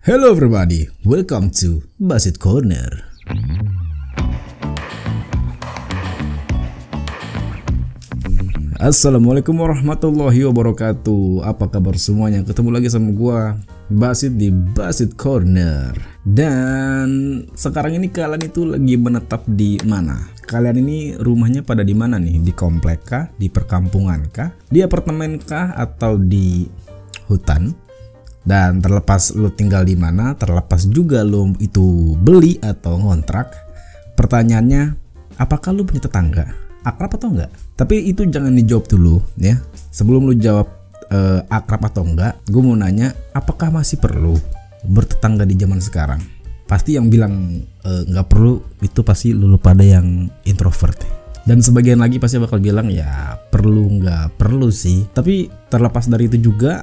Hello everybody, welcome to Basit Corner. Assalamualaikum warahmatullahi wabarakatuh. Apa kabar semuanya? Ketemu lagi sama gua Basit di Basit Corner. Dan sekarang ini kalian itu lagi menetap di mana? Kalian ini rumahnya pada di mana nih? Di komplek kah? Di perkampungan kah? Di apartemen kah? Atau di hutan? Dan terlepas lu tinggal di mana, terlepas juga lu itu beli atau ngontrak, pertanyaannya, apakah lu punya tetangga? Akrab atau enggak? Tapi itu jangan dijawab dulu ya. Sebelum lu jawab akrab atau enggak, gue mau nanya, apakah masih perlu bertetangga di zaman sekarang? Pasti yang bilang nggak perlu itu pasti lu pada yang introvert. Dan sebagian lagi pasti bakal bilang ya perlu nggak perlu sih. Tapi terlepas dari itu juga,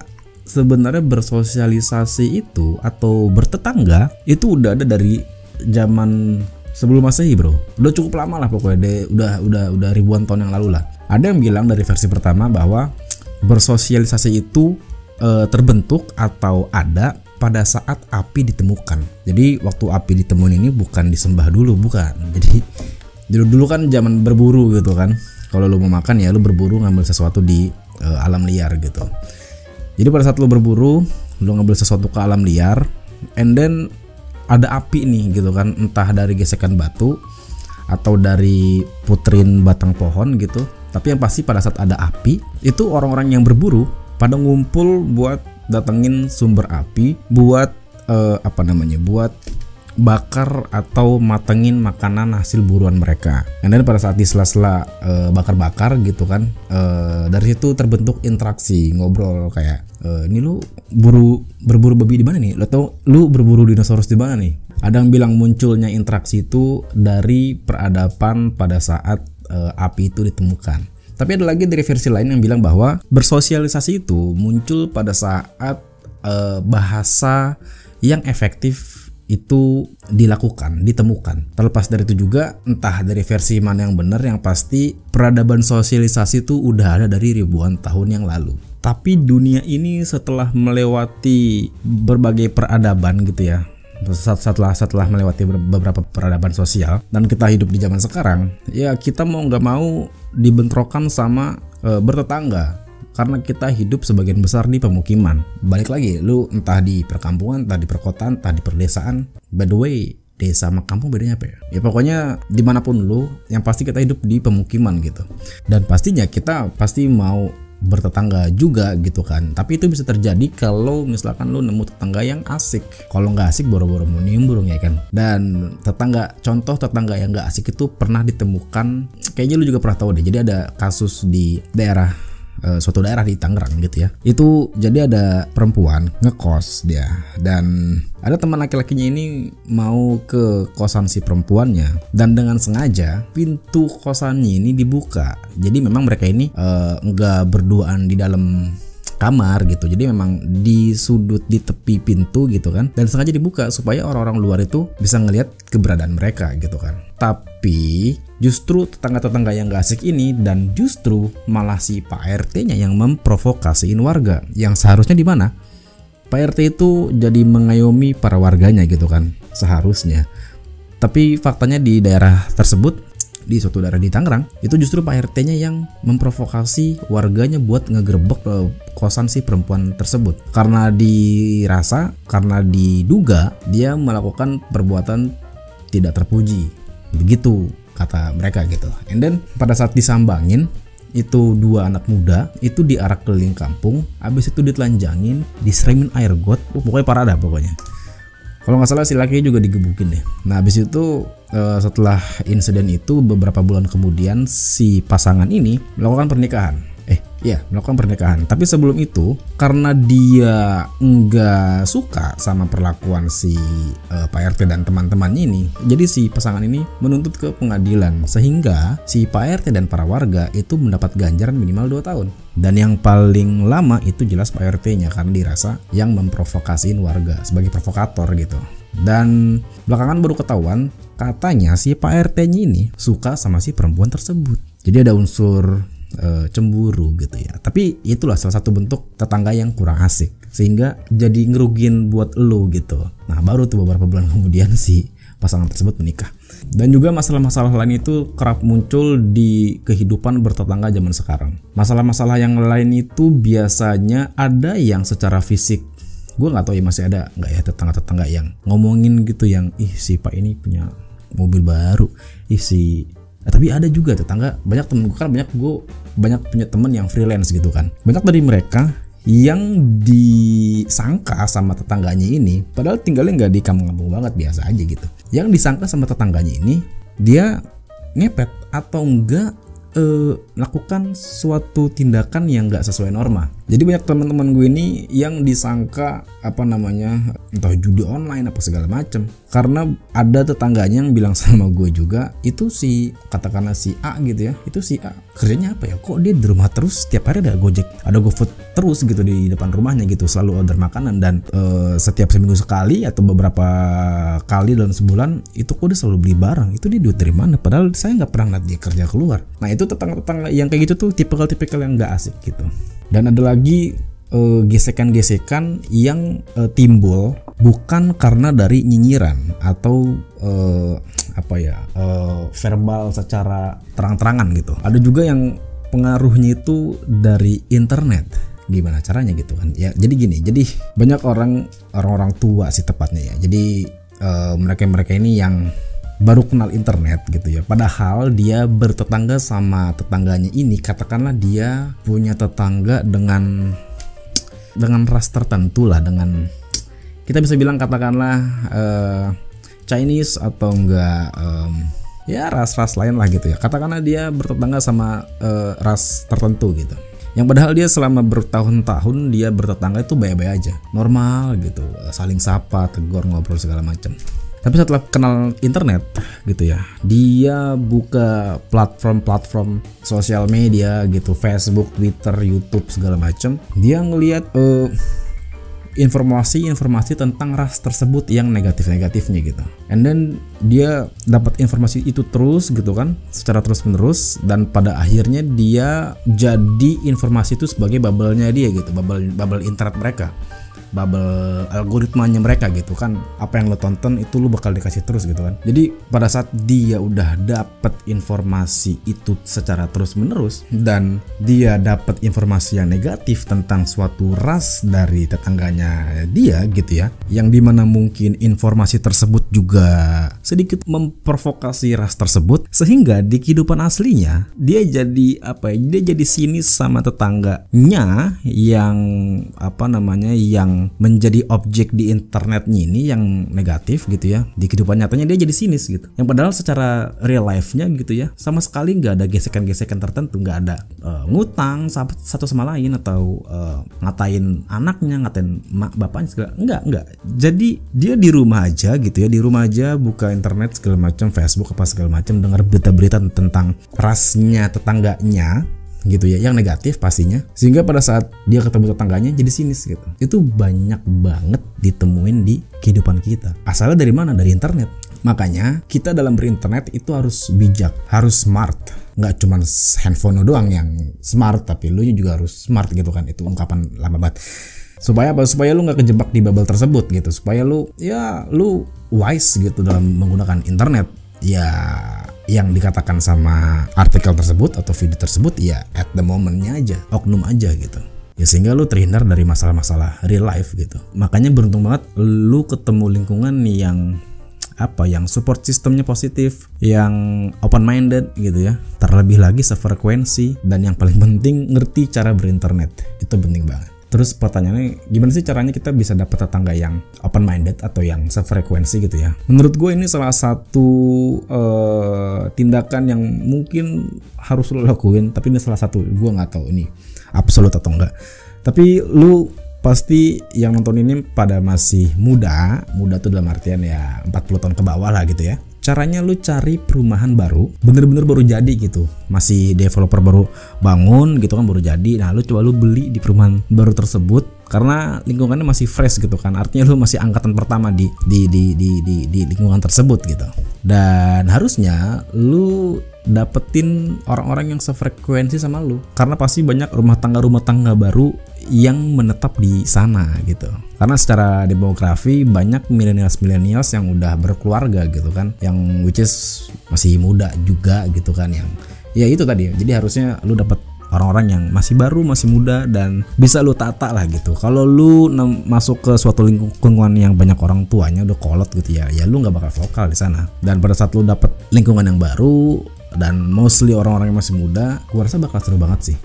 sebenarnya bersosialisasi itu atau bertetangga itu udah ada dari zaman sebelum Masehi, bro. Udah cukup lama lah pokoknya. Udah ribuan tahun yang lalu lah. Ada yang bilang dari versi pertama bahwa bersosialisasi itu terbentuk atau ada pada saat api ditemukan. Jadi waktu api ditemuin ini bukan disembah dulu, bukan. Jadi dulu kan zaman berburu gitu kan. Kalau lu mau makan ya lu berburu ngambil sesuatu di alam liar gitu. Jadi pada saat lu berburu, lu ngambil sesuatu ke alam liar, and then ada api nih gitu kan, entah dari gesekan batu atau dari putrin batang pohon gitu. Tapi yang pasti pada saat ada api, itu orang-orang yang berburu pada ngumpul buat datengin sumber api, buat buat bakar atau matengin makanan hasil buruan mereka. Dan pada saat di sela-sela bakar-bakar gitu kan, dari situ terbentuk interaksi, ngobrol kayak ini lu berburu babi di mana nih? Atau lu berburu dinosaurus di mana nih? Ada yang bilang munculnya interaksi itu dari peradaban pada saat api itu ditemukan. Tapi ada lagi dari versi lain yang bilang bahwa bersosialisasi itu muncul pada saat bahasa yang efektif itu dilakukan, ditemukan. Terlepas dari itu juga, entah dari versi mana yang benar, yang pasti peradaban sosialisasi itu udah ada dari ribuan tahun yang lalu. Tapi dunia ini setelah melewati berbagai peradaban gitu ya, setelah melewati beberapa peradaban sosial, dan kita hidup di zaman sekarang, ya kita mau nggak mau dibentrokan sama bertetangga. Karena kita hidup sebagian besar di pemukiman. Balik lagi, lu entah di perkampungan, entah di perkotaan, entah di perdesaan. By the way, desa sama kampung bedanya apa ya? Ya pokoknya dimanapun lu, yang pasti kita hidup di pemukiman gitu. Dan pastinya kita pasti mau bertetangga juga gitu kan. Tapi itu bisa terjadi kalau misalkan lu nemu tetangga yang asik. Kalau nggak asik boro-boro mau nimbrung ya kan. Dan contoh tetangga yang nggak asik itu pernah ditemukan. Kayaknya lu juga pernah tahu deh. Jadi ada kasus di suatu daerah di Tangerang gitu ya. Itu jadi ada perempuan ngekos dia, dan ada teman laki-lakinya ini mau ke kosan si perempuannya, dan dengan sengaja pintu kosannya ini dibuka. Jadi memang mereka ini nggak berduaan di dalam kamar gitu. Jadi memang di sudut, di tepi pintu gitu kan, dan sengaja dibuka supaya orang-orang luar itu bisa ngelihat keberadaan mereka gitu kan. Tapi justru tetangga-tetangga yang gak asik ini, dan justru malah si Pak RT-nya yang memprovokasiin warga, yang seharusnya di mana Pak RT itu jadi mengayomi para warganya gitu kan seharusnya. Tapi faktanya di daerah tersebut, di suatu daerah di Tangerang, itu justru Pak RT-nya yang memprovokasi warganya buat ngegerebek kosan si perempuan tersebut. Karena diduga dia melakukan perbuatan tidak terpuji. Begitu kata mereka gitu. And then pada saat disambangin, itu dua anak muda itu diarak keliling kampung, habis itu ditelanjangin, diseramin air got. Pokoknya parah dah pokoknya. Kalau nggak salah si laki juga digebukin deh. Nah habis itu setelah insiden itu beberapa bulan kemudian si pasangan ini melakukan pernikahan. Melakukan pernikahan. Tapi sebelum itu, karena dia nggak suka sama perlakuan si Pak RT dan teman-temannya ini, jadi si pasangan ini menuntut ke pengadilan, sehingga si Pak RT dan para warga itu mendapat ganjaran minimal 2 tahun. Dan yang paling lama itu jelas Pak RT-nya, karena dirasa yang memprovokasiin warga sebagai provokator gitu. Dan belakangan baru ketahuan katanya si Pak RT-nya ini suka sama si perempuan tersebut. Jadi ada unsur cemburu gitu ya. Tapi itulah salah satu bentuk tetangga yang kurang asik, sehingga jadi ngerugin buat lo gitu. Nah baru tuh beberapa bulan kemudian si pasangan tersebut menikah. Dan juga masalah-masalah lain itu kerap muncul di kehidupan bertetangga zaman sekarang. Masalah-masalah yang lain itu biasanya ada yang secara fisik. Gue nggak tahu ya masih ada nggak ya tetangga-tetangga yang ngomongin gitu, yang ih si Pak ini punya mobil baru, tapi ada juga tetangga, banyak temen gue kan, banyak punya temen yang freelance gitu kan. Banyak dari mereka yang disangka sama tetangganya ini, padahal tinggalnya nggak di kampung-kampung banget, biasa aja gitu. Yang disangka sama tetangganya ini dia ngepet atau enggak melakukan suatu tindakan yang nggak sesuai norma. Jadi banyak teman-teman gue ini yang disangka entah judi online apa segala macem, karena ada tetangganya yang bilang sama gue juga, itu si katakanlah si A gitu ya, itu si A kerjanya apa ya, kok dia di rumah terus, setiap hari ada Gojek, ada GoFood terus gitu di depan rumahnya gitu, selalu order makanan, dan setiap seminggu sekali atau beberapa kali dalam sebulan itu kok dia selalu beli barang, itu dia duit dari mana, padahal saya nggak pernah lihat dia kerja keluar. Nah itu tetangga-tetangga yang kayak gitu tuh tipikal-tipikal yang nggak asik gitu. Dan ada lagi gesekan-gesekan yang timbul bukan karena dari nyinyiran atau verbal secara terang-terangan gitu. Ada juga yang pengaruhnya itu dari internet. Gimana caranya gitu kan? Ya jadi gini, jadi banyak orang-orang tua sih tepatnya ya. Jadi mereka ini yang baru kenal internet gitu ya, padahal dia bertetangga sama tetangganya ini, katakanlah dia punya tetangga dengan ras tertentu lah, dengan kita bisa bilang katakanlah Chinese atau enggak ya ras-ras lain lah gitu ya. Katakanlah dia bertetangga sama ras tertentu gitu, yang padahal dia selama bertahun-tahun dia bertetangga itu baik-baik aja, normal gitu, saling sapa, tegur, ngobrol segala macam. Tapi setelah kenal internet gitu ya, dia buka platform sosial media gitu, Facebook, Twitter, YouTube segala macam. Dia ngelihat informasi tentang ras tersebut yang negatif-negatifnya gitu. And then dia dapat informasi itu terus gitu kan, secara terus-menerus, dan pada akhirnya dia jadi informasi itu sebagai bubble-nya dia gitu, bubble internet mereka, bubble algoritmanya mereka gitu kan. Apa yang lo tonton itu lo bakal dikasih terus gitu kan. Jadi pada saat dia udah dapet informasi itu secara terus menerus, dan dia dapat informasi yang negatif tentang suatu ras dari tetangganya dia gitu ya, yang dimana mungkin informasi tersebut juga sedikit memprovokasi ras tersebut, sehingga di kehidupan aslinya dia jadi dia jadi sinis sama tetangganya yang yang menjadi objek di internetnya ini yang negatif gitu ya. Di kehidupan nyatanya dia jadi sinis gitu, yang padahal secara real life-nya gitu ya sama sekali nggak ada gesekan-gesekan tertentu, nggak ada ngutang satu sama lain atau ngatain anaknya, ngatain bapaknya segala, enggak. Jadi dia di rumah aja gitu ya, di rumah aja buka internet segala macam, Facebook apa segala macam, dengar berita-berita tentang rasnya tetangganya gitu ya, yang negatif pastinya, sehingga pada saat dia ketemu tetangganya jadi sinis gitu. Itu banyak banget ditemuin di kehidupan kita. Asalnya dari mana? Dari internet. Makanya kita dalam berinternet itu harus bijak, harus smart. Nggak cuma handphone doang yang smart, tapi lu juga harus smart gitu kan. Itu ungkapan lama banget. Supaya apa? Supaya lu nggak kejebak di bubble tersebut gitu. Supaya lu wise gitu dalam menggunakan internet. Ya yang dikatakan sama artikel tersebut atau video tersebut ya at the momentnya aja, oknum aja gitu ya, sehingga lu terhindar dari masalah-masalah real life gitu. Makanya beruntung banget lu ketemu lingkungan yang yang support sistemnya positif, yang open minded gitu ya, terlebih lagi sefrekuensi, dan yang paling penting ngerti cara berinternet. Itu penting banget. Terus pertanyaannya, gimana sih caranya kita bisa dapat tetangga yang open minded atau yang sefrekuensi gitu ya? Menurut gue ini salah satu tindakan yang mungkin harus lo lakuin, tapi ini salah satu, gue nggak tahu ini absolut atau enggak. Tapi lu pasti yang nonton ini pada masih muda tuh dalam artian ya 40 tahun ke bawah lah gitu ya. Caranya lu cari perumahan baru, bener-bener baru jadi gitu, masih developer baru bangun gitu kan, baru jadi. Nah lu coba lu beli di perumahan baru tersebut, karena lingkungannya masih fresh gitu kan, artinya lu masih angkatan pertama di lingkungan tersebut gitu. Dan harusnya lu dapetin orang-orang yang sefrekuensi sama lu, karena pasti banyak rumah tangga baru yang menetap di sana gitu. Karena secara demografi banyak millennials yang udah berkeluarga gitu kan, yang which is masih muda juga gitu kan, yang ya itu tadi. Jadi harusnya lu dapet orang-orang yang masih baru, masih muda, dan bisa lu tata lah gitu. Kalau lu masuk ke suatu lingkungan yang banyak orang tuanya udah kolot gitu ya lu nggak bakal vokal di sana. Dan pada saat lu dapet lingkungan yang baru dan mostly orang-orang yang masih muda, gua rasa bakal seru banget sih,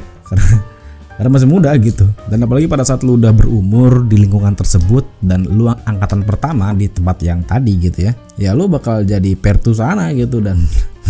karena masih muda gitu. Dan apalagi pada saat lu udah berumur di lingkungan tersebut dan lu angkatan pertama di tempat yang tadi gitu ya lu bakal jadi pertu sana gitu. Dan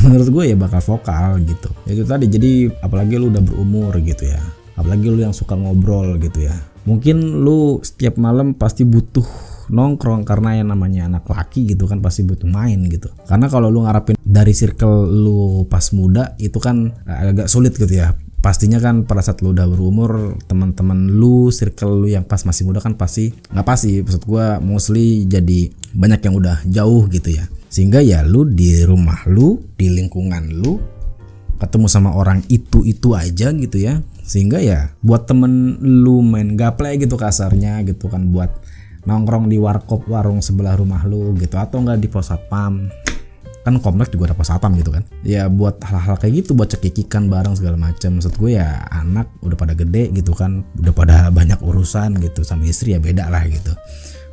menurut gue ya bakal vokal gitu. Itu tadi, jadi apalagi lu udah berumur gitu ya, apalagi lu yang suka ngobrol gitu ya, mungkin lu setiap malam pasti butuh nongkrong, karena yang namanya anak laki gitu kan pasti butuh main gitu. Karena kalau lu ngarepin dari circle lu pas muda itu kan agak sulit gitu ya. Pastinya kan pada saat lu udah berumur, teman-teman lu, circle lu yang pas masih muda kan pasti nggak pasti, maksud gua mostly jadi banyak yang udah jauh gitu ya. Sehingga ya lu di rumah lu, di lingkungan lu ketemu sama orang itu aja gitu ya. Sehingga ya buat temen lu main gaple gitu kasarnya gitu kan, buat nongkrong di warkop, warung sebelah rumah lu gitu, atau enggak di pos satpam. Kan komplek juga ada pos satpam gitu kan. Ya buat hal-hal kayak gitu, buat cekikikan bareng segala macam. Maksud gue ya anak udah pada gede gitu kan, udah pada banyak urusan gitu, sama istri ya beda lah gitu.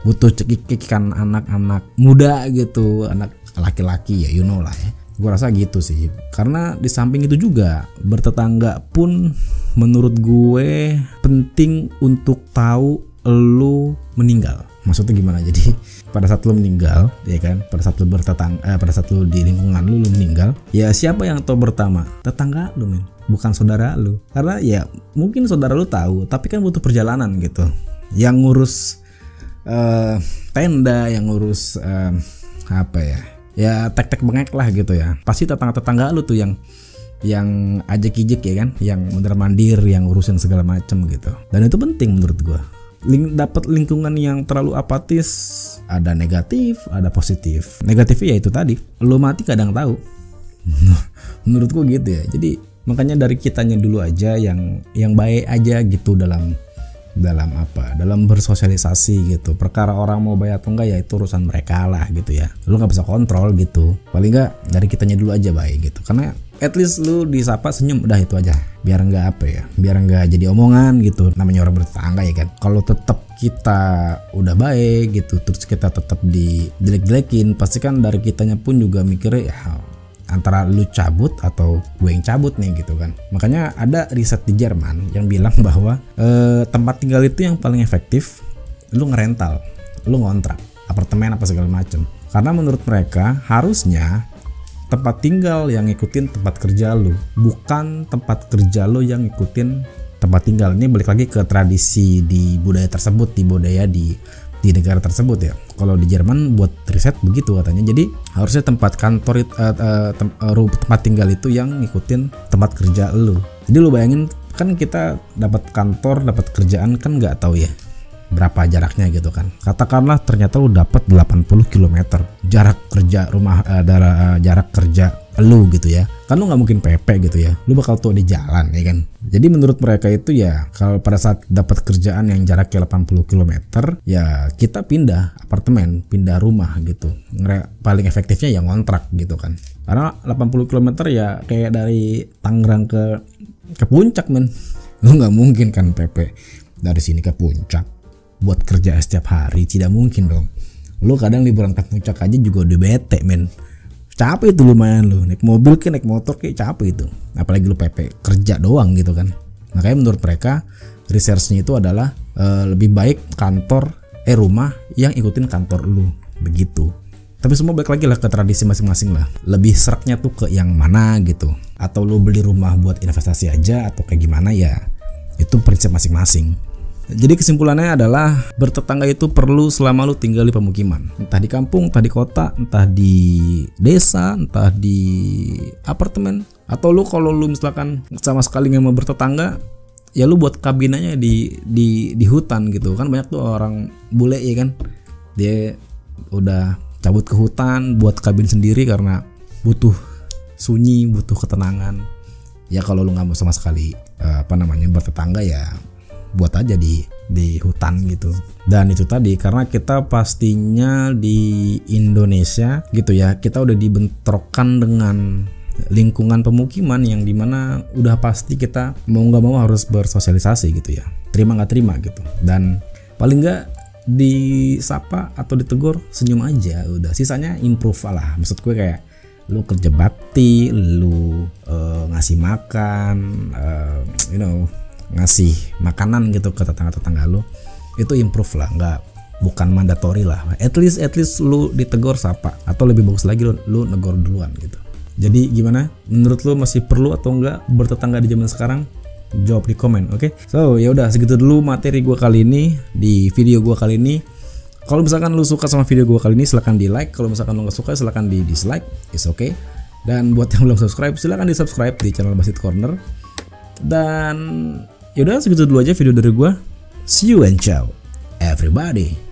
Butuh cekikikan anak-anak muda gitu, anak laki-laki ya lah ya. Gue rasa gitu sih. Karena di samping itu juga bertetangga pun menurut gue penting untuk tahu lu meninggal. Maksudnya gimana? Jadi pada saat lu meninggal ya kan, pada saat lu pada saat lu di lingkungan lu meninggal, ya siapa yang tahu pertama? Tetangga lu men, bukan saudara lu. Karena ya mungkin saudara lu tahu, tapi kan butuh perjalanan gitu. Yang ngurus tenda, yang ngurus ya tek-tek bengek lah gitu ya. Pasti tetangga lu tuh yang ajak-ijik ya kan, yang mondar-mandir, yang ngurusin segala macem gitu. Dan itu penting menurut gua. Dapat lingkungan yang terlalu apatis, ada negatif, ada positif. Negatifnya ya itu tadi, lu mati kadang tahu. Menurutku gitu ya. Jadi makanya dari kitanya dulu aja yang baik aja gitu dalam bersosialisasi gitu. Perkara orang mau bayar atau enggak ya itu urusan mereka lah gitu ya. Lu nggak bisa kontrol gitu. Paling enggak dari kitanya dulu aja baik gitu. Karena at least lu disapa senyum, udah itu aja. Biar enggak biar enggak jadi omongan gitu. Namanya orang bertetangga ya kan. Kalau tetap kita udah baik gitu, terus kita tetap dijelek-jelekin, pasti kan dari kitanya pun juga mikirnya ya antara lu cabut atau gue yang cabut nih gitu kan. Makanya ada riset di Jerman yang bilang bahwa tempat tinggal itu yang paling efektif lu ngerental, lu ngontrak apartemen apa segala macem. Karena menurut mereka harusnya tempat tinggal yang ngikutin tempat kerja lu, bukan tempat kerja lu yang ngikutin tempat tinggal. Ini balik lagi ke tradisi di budaya tersebut, di budaya di negara tersebut ya. Kalau di Jerman buat riset begitu katanya. Jadi harusnya tempat kantor tempat tinggal itu yang ngikutin tempat kerja lu. Jadi lu bayangin kan kita dapat kantor, dapat kerjaan kan nggak tahu ya berapa jaraknya gitu kan. Katakanlah ternyata lu dapat 80 km jarak kerja jarak kerja lu gitu ya. Kan lu nggak mungkin PP gitu ya. Lu bakal tuh di jalan ya kan. Jadi menurut mereka itu ya kalau pada saat dapat kerjaan yang jaraknya 80 km ya kita pindah apartemen, pindah rumah gitu. Paling efektifnya ya ngontrak gitu kan. Karena 80 km ya kayak dari Tangerang ke Puncak men. Lu nggak mungkin kan PP dari sini ke Puncak buat kerja setiap hari, tidak mungkin dong. Lu kadang liburan ke Puncak aja juga udah bete men. Capek itu lumayan lu, naik mobil naik motor capek itu. Apalagi lu PP kerja doang gitu kan. Makanya menurut mereka researchnya itu adalah lebih baik rumah yang ikutin kantor lu begitu. Tapi semua balik lagi lah ke tradisi masing-masing lah. Lebih seraknya tuh ke yang mana gitu. Atau lu beli rumah buat investasi aja atau kayak gimana ya. Itu prinsip masing-masing. Jadi kesimpulannya adalah bertetangga itu perlu selama lu tinggal di pemukiman. Entah di kampung, entah di kota, entah di desa, entah di apartemen. Atau lu kalau lu misalkan sama sekali nggak mau bertetangga, ya lu buat kabinanya di hutan gitu. Kan banyak tuh orang bule ya kan. Dia udah cabut ke hutan buat kabin sendiri karena butuh sunyi, butuh ketenangan. Ya kalau lu nggak mau sama sekali bertetangga, ya buat aja di hutan gitu. Dan itu tadi, karena kita pastinya di Indonesia gitu ya, kita udah dibentrokan dengan lingkungan pemukiman yang dimana udah pasti kita mau nggak mau harus bersosialisasi gitu ya, terima nggak terima gitu. Dan paling nggak disapa atau ditegur senyum aja udah, sisanya improve lah. Maksud gue kayak lu kerja bakti, lu ngasih makan, ngasih makanan gitu ke tetangga lu, itu improve lah, bukan mandatory lah. At least lu ditegur sapa, atau lebih bagus lagi lu negor duluan gitu. Jadi gimana? Menurut lu masih perlu atau enggak bertetangga di zaman sekarang? Jawab di komen, oke? So ya udah, segitu dulu materi gua kali ini di video gua kali ini. Kalau misalkan lu suka sama video gua kali ini, silahkan di like. Kalau misalkan lu nggak suka, silahkan di dislike. It's okay. Dan buat yang belum subscribe, silahkan di subscribe di channel Basit Corner. Dan yaudah, segitu dulu aja video dari gua. See you and ciao everybody.